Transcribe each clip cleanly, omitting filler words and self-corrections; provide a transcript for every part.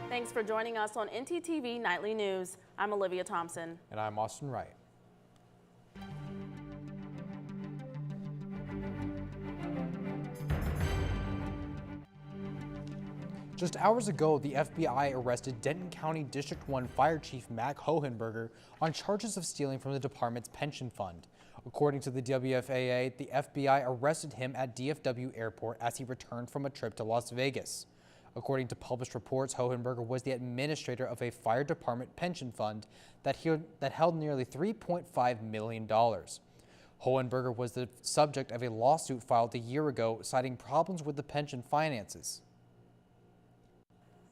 Thanks for joining us on ntTV Nightly News. I'm Olivia Thompson. And I'm Austin Wright. Just hours ago, the FBI arrested Denton County District 1 Fire Chief Mac Hohenberger on charges of stealing from the department's pension fund. According to the WFAA, the FBI arrested him at DFW Airport as he returned from a trip to Las Vegas. According to published reports, Hohenberger was the administrator of a fire department pension fund that held nearly $3.5 million. Hohenberger was the subject of a lawsuit filed a year ago, citing problems with the pension finances.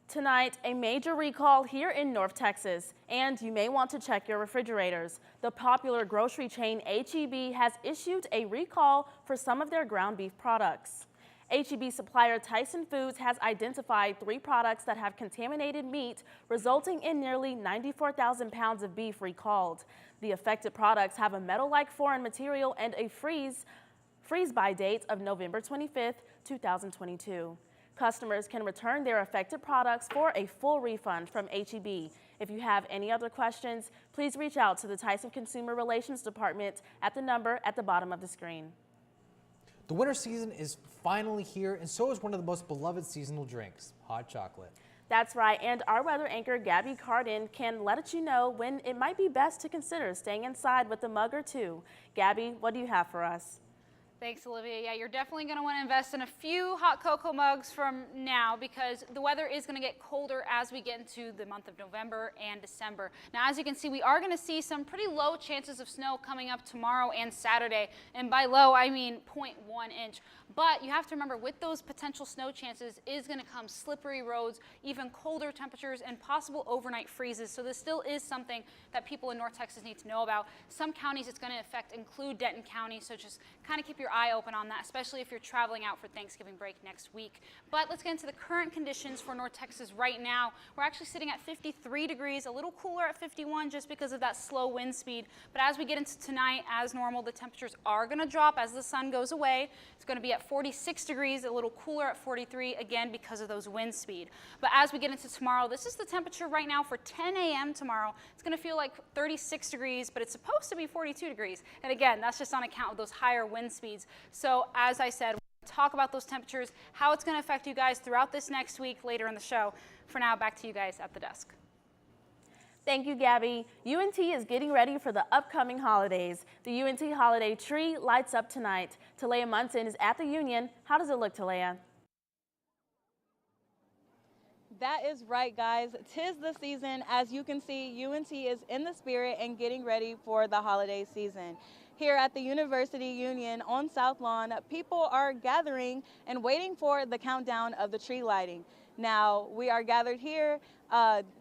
Tonight, a major recall here in North Texas, and you may want to check your refrigerators. The popular grocery chain H-E-B has issued a recall for some of their ground beef products. H-E-B supplier Tyson Foods has identified 3 products that have contaminated meat, resulting in nearly 94,000 pounds of beef recalled. The affected products have a metal-like foreign material and a freeze-by date of November 25, 2022. Customers can return their affected products for a full refund from H-E-B. If you have any other questions, please reach out to the Tyson Consumer Relations Department at the number at the bottom of the screen. The winter season is finally here, and so is one of the most beloved seasonal drinks, hot chocolate. That's right, and our weather anchor, Gabby Cardin, can let you know when it might be best to consider staying inside with a mug or two. Gabby, what do you have for us? Thanks, Olivia. Yeah, you're definitely going to want to invest in a few hot cocoa mugs from now because the weather is going to get colder as we get into the month of November and December. Now, as you can see, we are going to see some pretty low chances of snow coming up tomorrow and Saturday. And by low, I mean 0.1 inch. But you have to remember, with those potential snow chances is going to come slippery roads, even colder temperatures, and possible overnight freezes. So this still is something that people in North Texas need to know about. Some counties it's going to affect include Denton County, so just kind of keep your eye open on that, especially if you're traveling out for Thanksgiving break next week. But let's get into the current conditions for North Texas right now. We're actually sitting at 53 degrees, a little cooler at 51 just because of that slow wind speed. But as we get into tonight, as normal, the temperatures are going to drop as the sun goes away. It's going to be at 46 degrees, a little cooler at 43, again because of those wind speed. But as we get into tomorrow, this is the temperature right now for 10 a.m. tomorrow. It's going to feel like 36 degrees, but it's supposed to be 42 degrees. And again, that's just on account of those higher wind speeds. So as I said, we'll talk about those temperatures, how it's going to affect you guys throughout this next week later in the show. For now, back to you guys at the desk. Thank you, Gabby. UNT is getting ready for the upcoming holidays. The UNT holiday tree lights up tonight. Talea Munson is at the Union. How does it look, Talea? That is right, guys. 'Tis the season. As you can see, UNT is in the spirit and getting ready for the holiday season. Here at the University Union on South Lawn, people are gathering and waiting for the countdown of the tree lighting. Now, we are gathered here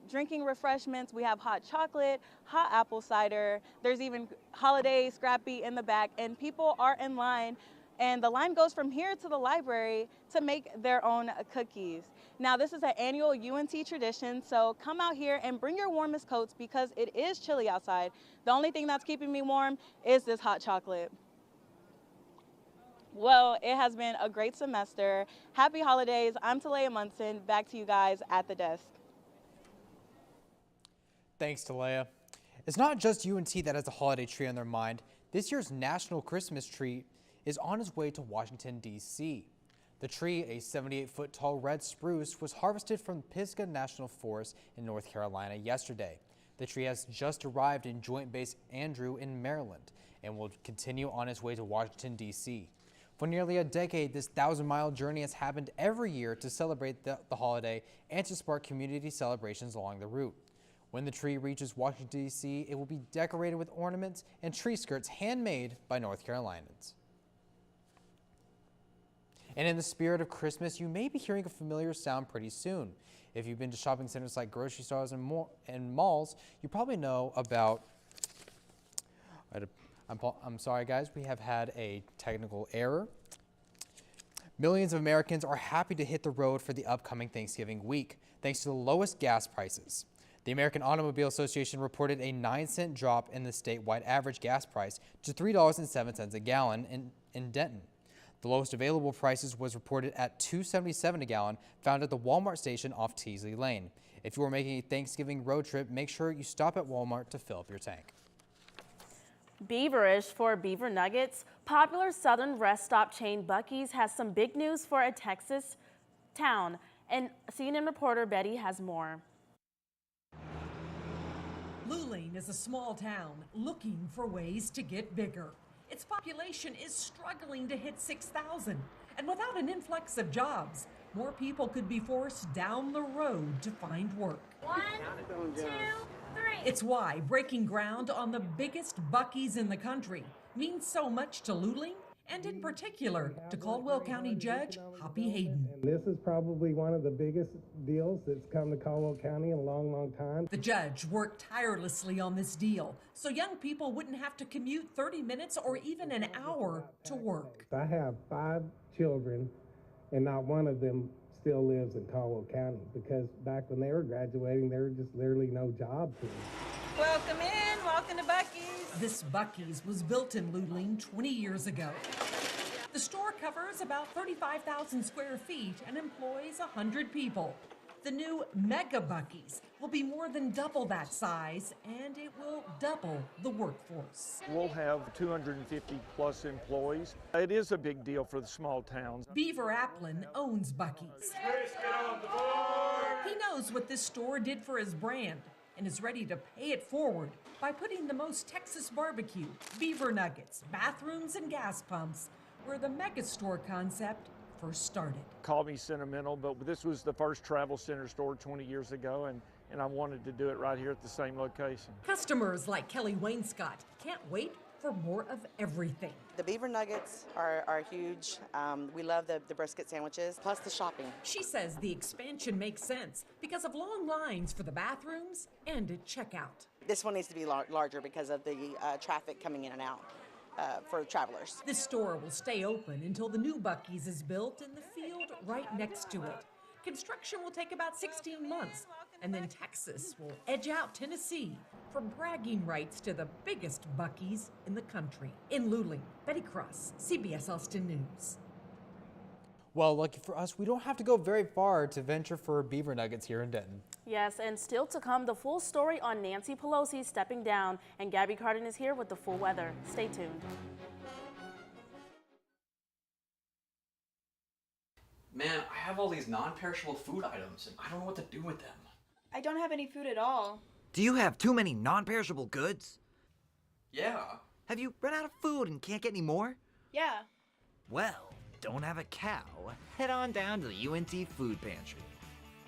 drinking refreshments. We have hot chocolate, hot apple cider. There's even holiday scrappy in the back, and people are in line. And the line goes from here to the library to make their own cookies. Now, this is an annual UNT tradition, so come out here and bring your warmest coats because it is chilly outside. The only thing that's keeping me warm is this hot chocolate. Well, it has been a great semester. Happy holidays. I'm Talea Munson. Back to you guys at the desk. Thanks, Talea. It's not just UNT that has a holiday tree on their mind. This year's National Christmas Tree is on its way to Washington, D.C. The tree, a 78-foot tall red spruce, was harvested from Pisgah National Forest in North Carolina yesterday. The tree has just arrived in Joint Base Andrew in Maryland and will continue on its way to Washington, D.C. For nearly a decade, this 1,000-mile journey has happened every year to celebrate the holiday and to spark community celebrations along the route. When the tree reaches Washington, D.C., it will be decorated with ornaments and tree skirts handmade by North Carolinians. And in the spirit of Christmas, you may be hearing a familiar sound pretty soon. If you've been to shopping centers like grocery stores and malls, you probably know about, I'm sorry guys, we have had a technical error. Millions of Americans are happy to hit the road for the upcoming Thanksgiving week, thanks to the lowest gas prices. The American Automobile Association reported a 9-cent drop in the statewide average gas price to $3.07 a gallon in Denton. The lowest available prices was reported at $2.77 a gallon, found at the Walmart station off Teasley Lane. If you are making a Thanksgiving road trip, make sure you stop at Walmart to fill up your tank. Beaverish for beaver nuggets. Popular southern rest stop chain Buc-ee's has some big news for a Texas town, and CNN reporter Betty has more. Luling is a small town looking for ways to get bigger. Its population is struggling to hit 6,000, and without an influx of jobs, more people could be forced down the road to find work. 1, 2, 3. It's why breaking ground on the biggest Buc-ee's in the country means so much to Luling, and in particular to Caldwell County Judge Hoppy Hayden. And this is probably one of the biggest deals that's come to Caldwell County in a long, long time. The judge worked tirelessly on this deal so young people wouldn't have to commute 30 minutes or even an hour to work. I have 5 children, and not one of them still lives in Caldwell County, because back when they were graduating, there were just literally no jobs here. Welcome in, welcome to Buc-ee's. This Buc-ee's was built in Luling 20 years ago. The store covers about 35,000 square feet and employs 100 people. The new Mega Buc-ee's will be more than double that size, and it will double the workforce. We'll have 250 plus employees. It is a big deal for the small towns. Beaver Applin owns Buc-ee's. He knows what this store did for his brand and is ready to pay it forward by putting the most Texas barbecue, beaver nuggets, bathrooms, and gas pumps where the mega store concept first started. Call me sentimental, but this was the first travel center store 20 years ago, and I wanted to do it right here at the same location. Customers like Kelly Wainscott can't wait for more of everything. The beaver nuggets are huge. We love the brisket sandwiches, plus the shopping. She says the expansion makes sense because of long lines for the bathrooms and at checkout. This one needs to be larger because of the traffic coming in and out for travelers. This store will stay open until the new Buc-ee's is built in the field right next to it. Construction will take about 16 months, and then Texas will edge out Tennessee for bragging rights to the biggest Buc-ee's in the country. In Luling, Betty Cross, CBS Austin News. Well, lucky for us, we don't have to go very far to venture for beaver nuggets here in Denton. Yes, and still to come, the full story on Nancy Pelosi stepping down. And Gabby Carden is here with the full weather. Stay tuned. Man, I have all these non-perishable food items, and I don't know what to do with them. I don't have any food at all. Do you have too many non-perishable goods? Yeah. Have you run out of food and can't get any more? Yeah. Well, don't have a cow. Head on down to the UNT Food Pantry.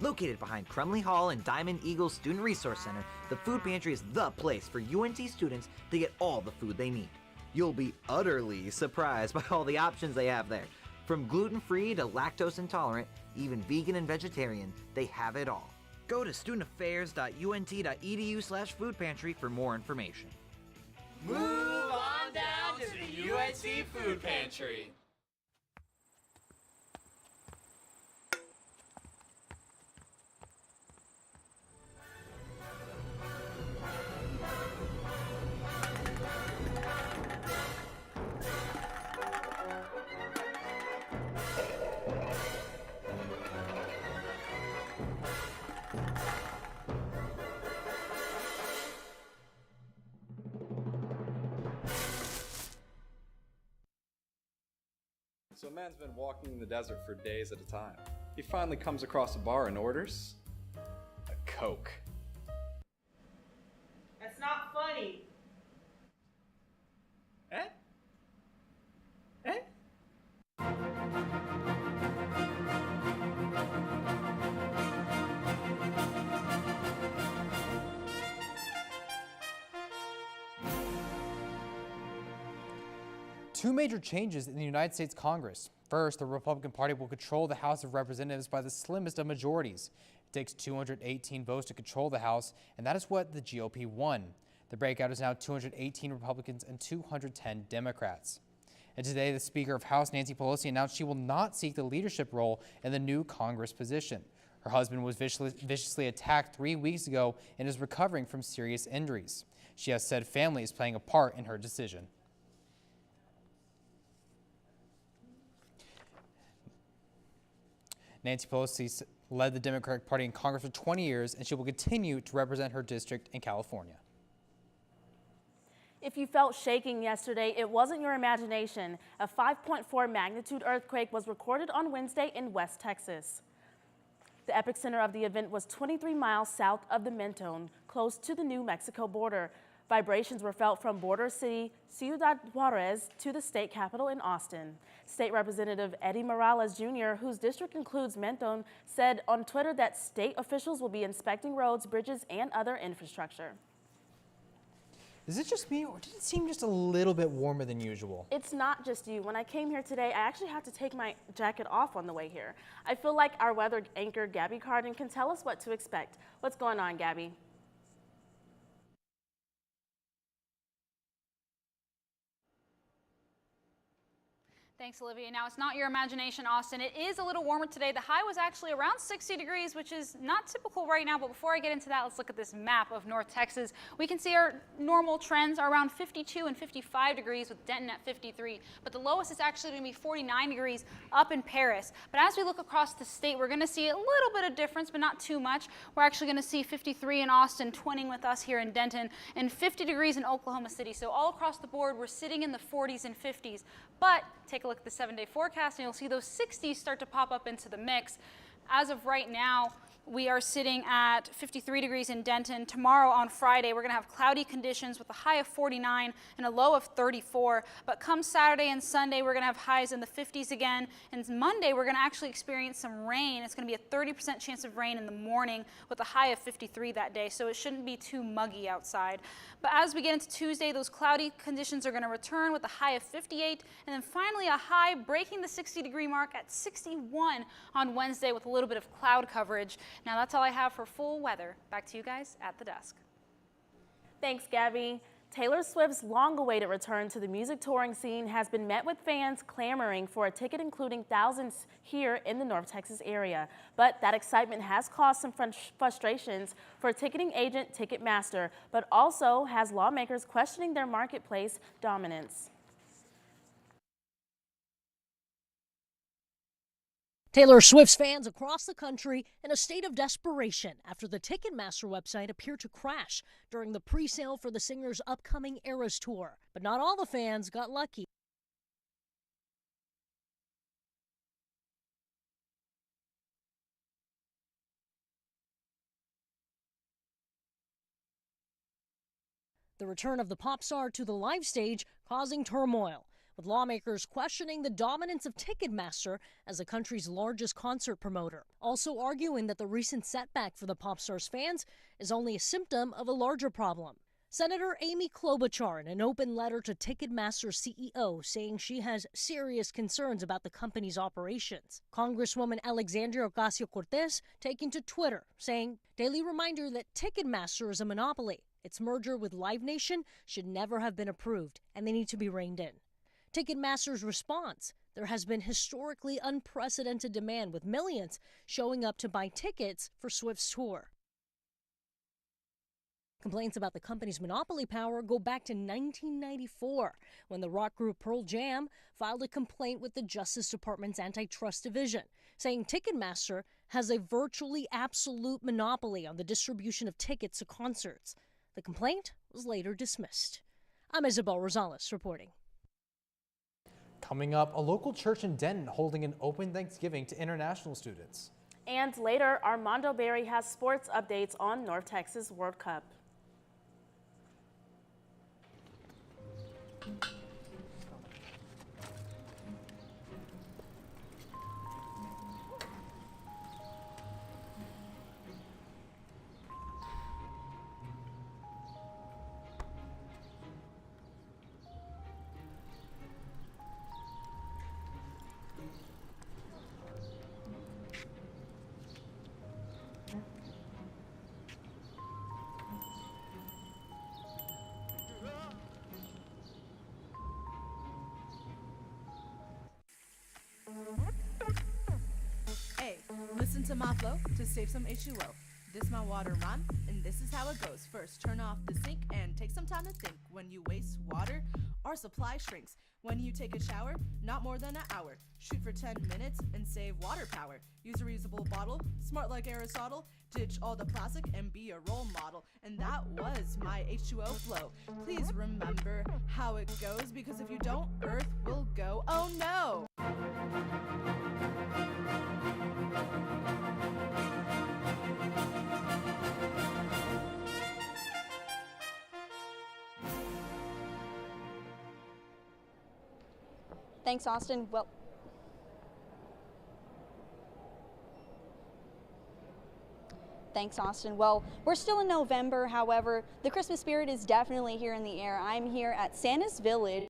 Located behind Crumley Hall and Diamond Eagle Student Resource Center, the Food Pantry is the place for UNT students to get all the food they need. You'll be utterly surprised by all the options they have there. From gluten-free to lactose intolerant, even vegan and vegetarian, they have it all. Go to studentaffairs.unt.edu/food pantry for more information. Move on down to the UNT Food Pantry. So a man's been walking in the desert for days at a time. He finally comes across a bar and orders a Coke. That's not funny. Eh? Eh? Two major changes in the United States Congress. First, the Republican Party will control the House of Representatives by the slimmest of majorities. It takes 218 votes to control the House, and that is what the GOP won. The breakout is now 218 Republicans and 210 Democrats. And today, the Speaker of House, Nancy Pelosi, announced she will not seek the leadership role in the new Congress position. Her husband was viciously attacked 3 weeks ago and is recovering from serious injuries. She has said family is playing a part in her decision. Nancy Pelosi led the Democratic Party in Congress for 20 years, and she will continue to represent her district in California. If you felt shaking yesterday, it wasn't your imagination. A 5.4 magnitude earthquake was recorded on Wednesday in West Texas. The epicenter of the event was 23 miles south of the Mentone, close to the New Mexico border. Vibrations were felt from border city Ciudad Juarez to the state capitol in Austin. State Representative Eddie Morales Jr., whose district includes Mentone, said on Twitter that state officials will be inspecting roads, bridges, and other infrastructure. Is it just me, or did it seem just a little bit warmer than usual? It's not just you. When I came here today, I actually had to take my jacket off on the way here. I feel like our weather anchor, Gabby Carden, can tell us what to expect. What's going on, Gabby? Thanks, Olivia. Now, it's not your imagination, Austin. It is a little warmer today. The high was actually around 60 degrees, which is not typical right now. But before I get into that, let's look at this map of North Texas. We can see our normal trends are around 52 and 55 degrees with Denton at 53. But the lowest is actually going to be 49 degrees up in Paris. But as we look across the state, we're going to see a little bit of difference, but not too much. We're actually going to see 53 in Austin, twinning with us here in Denton, and 50 degrees in Oklahoma City. So all across the board, we're sitting in the 40s and 50s. But take a look at the 7-day forecast and you'll see those 60s start to pop up into the mix. As of right now, we are sitting at 53 degrees in Denton. Tomorrow on Friday, we're going to have cloudy conditions with a high of 49 and a low of 34. But come Saturday and Sunday, we're going to have highs in the 50s again. And Monday, we're going to actually experience some rain. It's going to be a 30% chance of rain in the morning with a high of 53 that day. So it shouldn't be too muggy outside. But as we get into Tuesday, those cloudy conditions are going to return with a high of 58. And then finally, a high breaking the 60-degree mark at 61 on Wednesday with a little bit of cloud coverage. Now that's all I have for full weather. Back to you guys at the desk. Thanks, Gabby. Taylor Swift's long-awaited return to the music touring scene has been met with fans clamoring for a ticket, including thousands here in the North Texas area. But that excitement has caused some frustrations for ticketing agent Ticketmaster, but also has lawmakers questioning their marketplace dominance. Taylor Swift's fans across the country in a state of desperation after the Ticketmaster website appeared to crash during the pre-sale for the singer's upcoming Eras tour. But not all the fans got lucky. The return of the pop star to the live stage causing turmoil, with lawmakers questioning the dominance of Ticketmaster as the country's largest concert promoter, also arguing that the recent setback for the pop star's fans is only a symptom of a larger problem. Senator Amy Klobuchar in an open letter to Ticketmaster's CEO saying she has serious concerns about the company's operations. Congresswoman Alexandria Ocasio-Cortez taking to Twitter saying, "Daily reminder that Ticketmaster is a monopoly. Its merger with Live Nation should never have been approved, and they need to be reined in." Ticketmaster's response: there has been historically unprecedented demand, with millions showing up to buy tickets for Swift's tour. Complaints about the company's monopoly power go back to 1994, when the rock group Pearl Jam filed a complaint with the Justice Department's Antitrust Division, saying Ticketmaster has a virtually absolute monopoly on the distribution of tickets to concerts. The complaint was later dismissed. I'm Isabel Rosales reporting. Coming up, a local church in Denton holding an open Thanksgiving to international students. And later, Armando Berry has sports updates on North Texas World Cup. Hey, listen to my flow to save some H2O. This my water rhyme, and this is how it goes. First, turn off the sink and take some time to think. When you waste water, our supply shrinks. When you take a shower, not more than an hour. Shoot for 10 minutes and save water power. Use a reusable bottle, smart like Aristotle. Ditch all the plastic and be a role model. And that was my H2O flow. Please remember how it goes, because if you don't, Earth will go, oh no! Thanks, Austin. Thanks, Austin. Well, we're still in November. However, the Christmas spirit is definitely here in the air. I'm here at Santa's Village.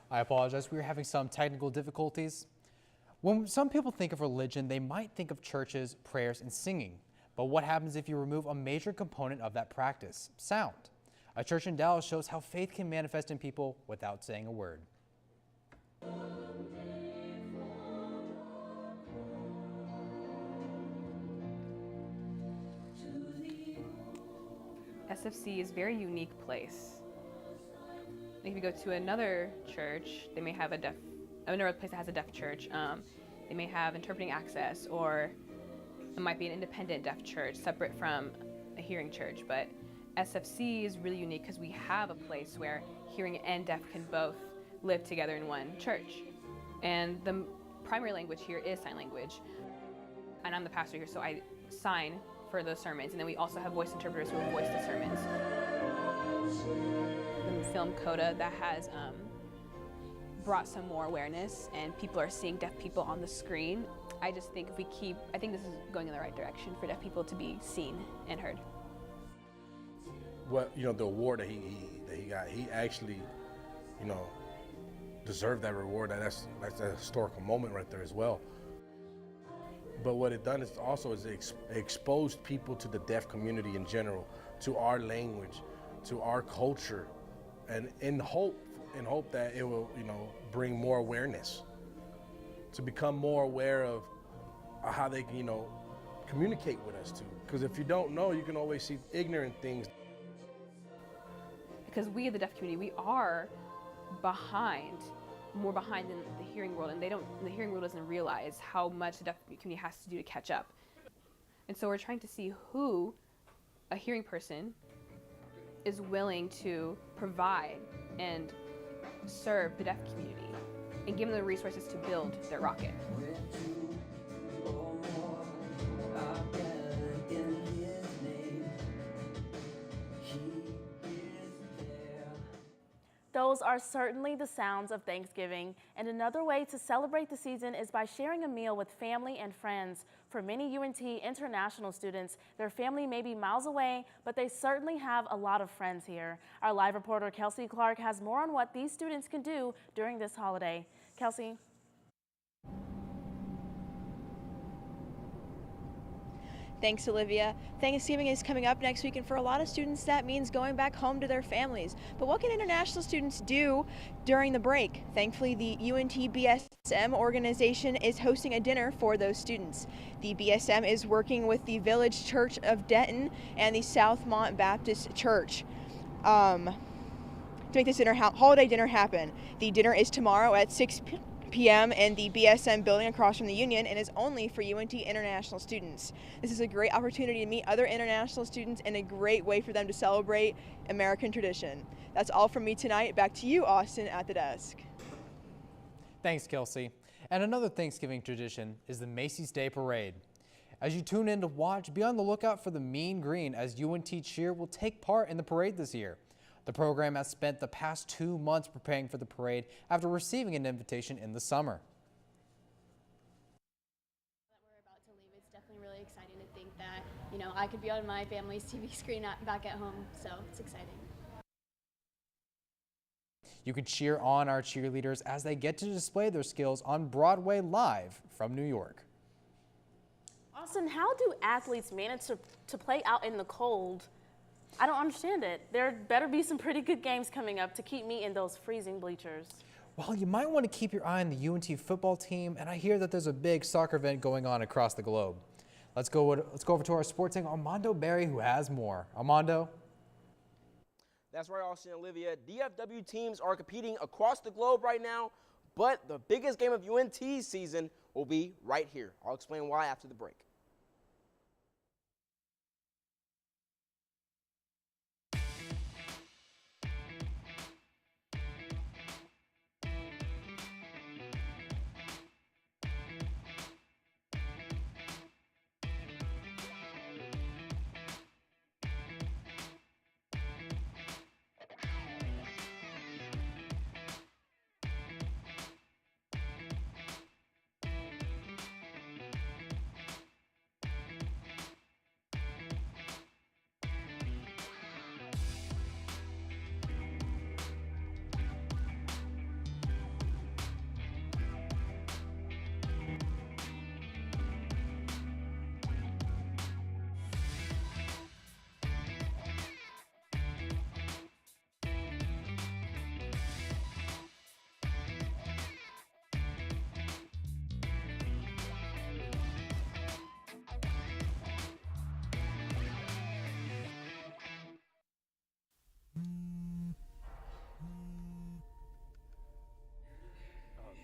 I apologize, we were having some technical difficulties. When some people think of religion, they might think of churches, prayers, and singing. But what happens if you remove a major component of that practice, sound? A church in Dallas shows how faith can manifest in people without saying a word. SFC is a very unique place. If you go to another church, they may have another place that has a deaf church. They may have interpreting access, or it might be an independent deaf church separate from a hearing church. But SFC is really unique because we have a place where hearing and deaf can both live together in one church. And the primary language here is sign language. And I'm the pastor here, so I sign for those sermons. And then we also have voice interpreters who will voice the sermons. The film Coda, that has brought some more awareness, and people are seeing deaf people on the screen. I just think I think this is going in the right direction for deaf people to be seen and heard. What, the award that he got, he actually, deserved that reward. That's a historical moment right there as well. But what it done is also exposed people to the deaf community in general, to our language, to our culture, and in hope that it will, bring more awareness, to become more aware of how they can, communicate with us too. Because if you don't know, you can always see ignorant things. Because we, the deaf community, we are more behind than the hearing world, and the hearing world doesn't realize how much the deaf community has to do to catch up. And so we're trying to see who a hearing person is willing to provide and serve the deaf community and give them the resources to build their rocket. Those are certainly the sounds of Thanksgiving, and another way to celebrate the season is by sharing a meal with family and friends. For many UNT international students, their family may be miles away, but they certainly have a lot of friends here. Our live reporter Kelsey Clark has more on what these students can do during this holiday. Kelsey. Thanks, Olivia. Thanksgiving is coming up next week, and for a lot of students, that means going back home to their families. But what can international students do during the break? Thankfully, the UNT BSM organization is hosting a dinner for those students. The BSM is working with the Village Church of Denton and the Southmont Baptist Church to make this holiday dinner happen. The dinner is tomorrow at 6 p.m. in the BSM building across from the Union, and is only for UNT international students. This is a great opportunity to meet other international students and a great way for them to celebrate American tradition. That's all from me tonight. Back to you, Austin, at the desk. Thanks, Kelsey. And another Thanksgiving tradition is the Macy's Day Parade. As you tune in to watch, be on the lookout for the Mean Green, as UNT Cheer will take part in the parade this year. The program has spent the past 2 months preparing for the parade after receiving an invitation in the summer. We're about to leave. It's definitely really exciting to think that, I could be on my family's TV screen back at home, so it's exciting. You can cheer on our cheerleaders as they get to display their skills on Broadway live from New York. Austin, how do athletes manage to play out in the cold? I don't understand it. There better be some pretty good games coming up to keep me in those freezing bleachers. Well, you might want to keep your eye on the UNT football team, and I hear that there's a big soccer event going on across the globe. Let's go over to our sports anchor, Armando Berry, who has more. Armando? That's right, Austin and Olivia. DFW teams are competing across the globe right now, but the biggest game of UNT's season will be right here. I'll explain why after the break.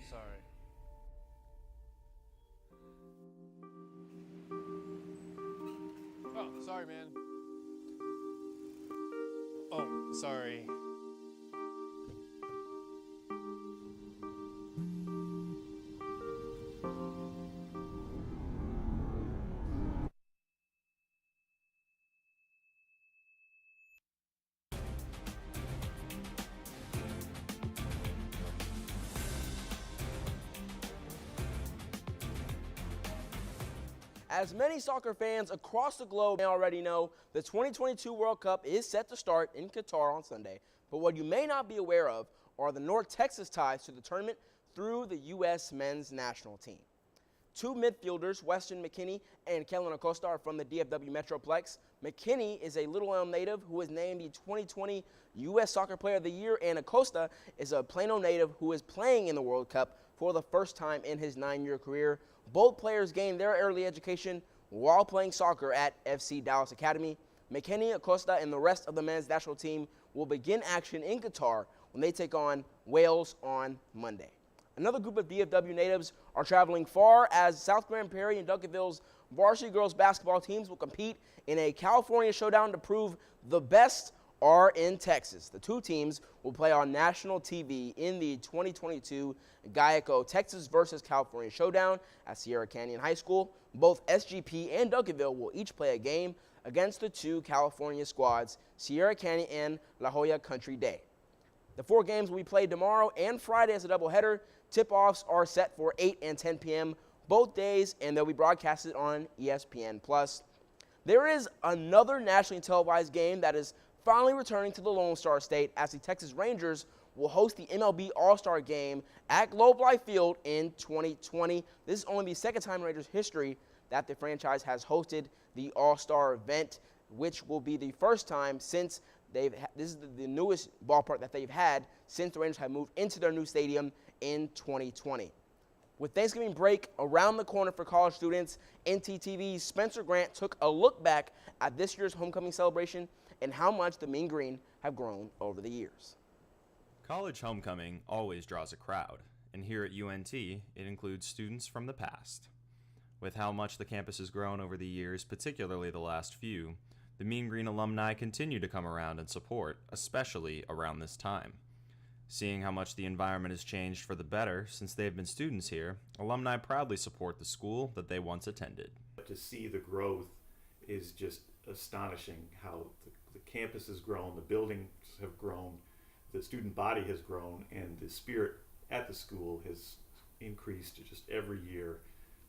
Sorry. Oh, sorry, man. Oh, sorry. As many soccer fans across the globe may already know, the 2022 World Cup is set to start in Qatar on Sunday. But what you may not be aware of are the North Texas ties to the tournament through the U.S. men's national team. Two midfielders, Weston McKennie and Kellen Acosta, are from the DFW Metroplex. McKennie is a Little Elm native who was named the 2020 U.S. Soccer Player of the Year, and Acosta is a Plano native who is playing in the World Cup for the first time in his 9-year career. Both players gained their early education while playing soccer at FC Dallas Academy. McKennie, Acosta, and the rest of the men's national team will begin action in Qatar when they take on Wales on Monday. Another group of DFW natives are traveling far as South Grand Prairie and Duncanville's varsity girls basketball teams will compete in a California showdown to prove the best are in Texas. The two teams will play on national TV in the 2022 Geico Texas versus California showdown at Sierra Canyon High School. Both SGP and Duncanville will each play a game against the two California squads, Sierra Canyon and La Jolla Country Day. The 4 games will be played tomorrow and Friday as a doubleheader. Tip-offs are set for 8 and 10 p.m. both days, and they'll be broadcasted on ESPN+. There is another nationally televised game that is finally returning to the Lone Star State as the Texas Rangers will host the MLB All-Star Game at Globe Life Field in 2020. This is only the second time in Rangers history that the franchise has hosted the All-Star event, which will be the first time since this is the newest ballpark that they've had since the Rangers have moved into their new stadium in 2020. With Thanksgiving break around the corner for college students, ntTV's Spencer Grant took a look back at this year's homecoming celebration and how much the Mean Green have grown over the years. College homecoming always draws a crowd, and here at UNT, it includes students from the past. With how much the campus has grown over the years, particularly the last few, the Mean Green alumni continue to come around and support, especially around this time. Seeing how much the environment has changed for the better since they've been students here, alumni proudly support the school that they once attended. To see the growth is just astonishing. How the campus has grown, the buildings have grown, the student body has grown, and the spirit at the school has increased just every year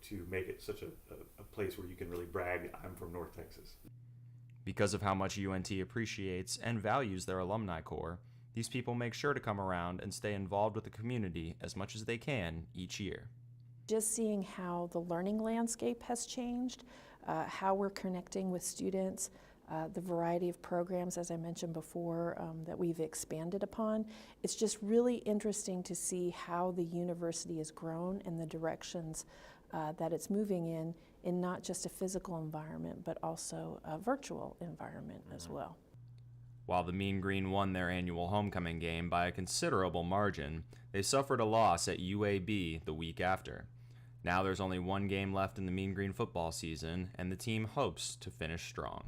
to make it such a place where you can really brag, I'm from North Texas. Because of how much UNT appreciates and values their alumni corps, these people make sure to come around and stay involved with the community as much as they can each year. Just seeing how the learning landscape has changed, how we're connecting with students, the variety of programs, as I mentioned before, that we've expanded upon. It's just really interesting to see how the university has grown and the directions that it's moving in not just a physical environment, but also a virtual environment as well. While the Mean Green won their annual homecoming game by a considerable margin, they suffered a loss at UAB the week after. Now there's only one game left in the Mean Green football season, and the team hopes to finish strong.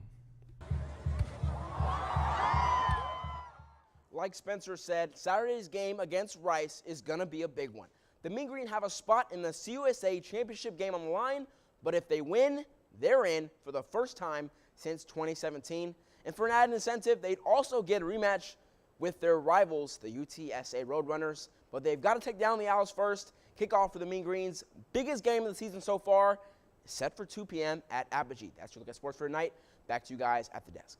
Like Spencer said, Saturday's game against Rice is going to be a big one. The Mean Green have a spot in the CUSA championship game on the line, but if they win, they're in for the first time since 2017. And for an added incentive, they'd also get a rematch with their rivals, the UTSA Roadrunners. But they've got to take down the Owls first. Kickoff for the Mean Green's biggest game of the season so far is set for 2 p.m. at Apogee. That's your look at sports for tonight. Back to you guys at the desk.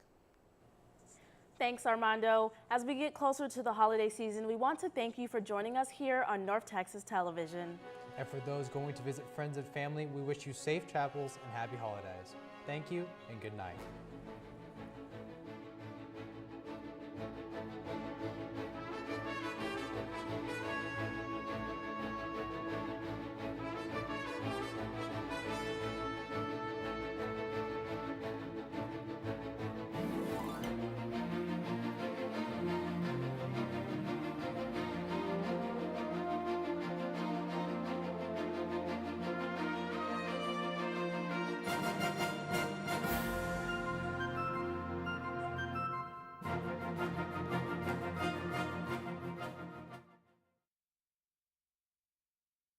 Thanks, Armando. As we get closer to the holiday season, we want to thank you for joining us here on North Texas Television. And for those going to visit friends and family, we wish you safe travels and happy holidays. Thank you and good night.